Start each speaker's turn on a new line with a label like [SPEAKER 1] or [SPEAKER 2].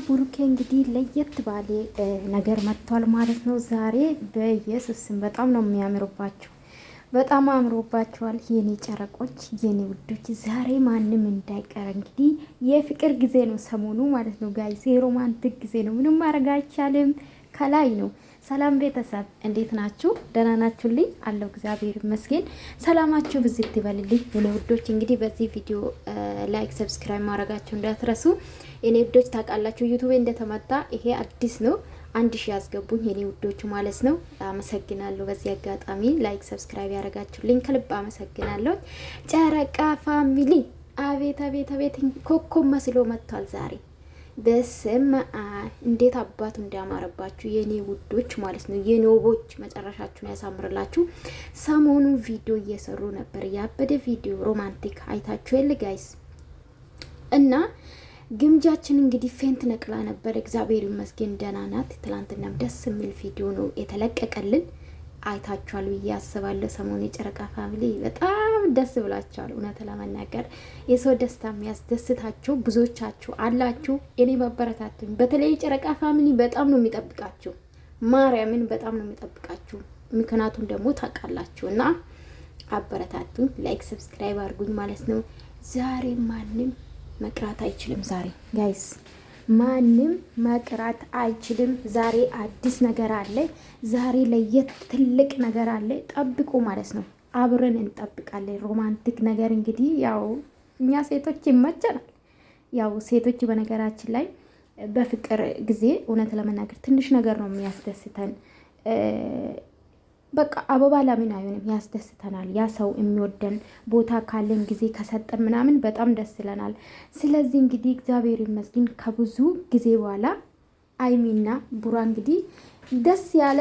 [SPEAKER 1] ቡሩኬ እንግዲህ ለየት ባለ ነገር መጥቷል ማለት ነው። ዛሬ በኢየሱስ ስም በጣም ነው የሚያምሩባቸው። በጣም አምሮባቸዋል የኔ ጨረቆች፣ የኔ ውዶች። ዛሬ ማንም እንዳይቀር እንግዲህ የፍቅር ጊዜ ነው ሰሞኑ ማለት ነው ጋይስ። የሮማንቲክ ጊዜ ነው። ምንም ማድረግ አይቻልም። ከላይ ነው። ሰላም ቤተሰብ እንዴት ናችሁ? ደህና ናችሁልኝ? አለው እግዚአብሔር ይመስገን። ሰላማችሁ ብዝት ይበልልኝ የኔ ውዶች። እንግዲህ በዚህ ቪዲዮ ላይክ፣ ሰብስክራይብ ማድረጋችሁ እንዳትረሱ የኔ ውዶች። ታውቃላችሁ ዩቲዩብ እንደተመታ ይሄ አዲስ ነው። 1000 ያስገቡኝ የኔ ውዶች ማለት ነው። አመሰግናለሁ። በዚህ አጋጣሚ ላይክ፣ ሰብስክራይብ ያደረጋችሁልኝ ከልብ አመሰግናለሁ። ጨረቃ ፋሚሊ አቤት አቤት አቤት ኮከብ መስሎ መጥቷል ዛሬ። በስመ አብ እንዴት አባቱ እንዳማረባችሁ የኔ ውዶች ማለት ነው። የኔ ውቦች መጨረሻችሁን ያሳምርላችሁ። ሰሞኑ ቪዲዮ እየሰሩ ነበር። ያበደ ቪዲዮ ሮማንቲክ አይታችሁ የለ ጋይስ። እና ግምጃችን እንግዲህ ፌንት ነቅላ ነበር። እግዚአብሔር ይመስገን ደህና ናት። ትላንትናም ደስ የሚል ቪዲዮ ነው የተለቀቀልን። አይታችኋል ብዬ አስባለሁ። ሰሞኑ የጨረቃ ፋሚሊ በጣም ደስ ብላችኋል። እውነት ለመናገር የሰው ደስታ የሚያስደስታችሁ ብዙዎቻችሁ አላችሁ። እኔ መበረታቱኝ። በተለይ የጨረቃ ፋሚሊ በጣም ነው የሚጠብቃችሁ። ማርያምን በጣም ነው የሚጠብቃችሁ። ምክንያቱም ደግሞ ታውቃላችሁ። እና አበረታቱኝ። ላይክ ሰብስክራይብ አድርጉኝ ማለት ነው። ዛሬ ማንም መቅራት አይችልም። ዛሬ ጋይስ ማንም መቅራት አይችልም። ዛሬ አዲስ ነገር አለ። ዛሬ ለየት ትልቅ ነገር አለ። ጠብቁ ማለት ነው። አብረን እንጠብቃለን። ሮማንቲክ ነገር እንግዲህ ያው እኛ ሴቶች ይመቸናል። ያው ሴቶች በነገራችን ላይ በፍቅር ጊዜ እውነት ለመናገር ትንሽ ነገር ነው የሚያስደስተን። በቃ አበባ ለምን አይሆንም? ያስደስተናል። ያ ሰው የሚወደን ቦታ ካለን ጊዜ ከሰጠን ምናምን በጣም ደስ ይለናል። ስለዚህ እንግዲህ እግዚአብሔር ይመስገን ከብዙ ጊዜ በኋላ አይሚና ቡራ እንግዲህ ደስ ያለ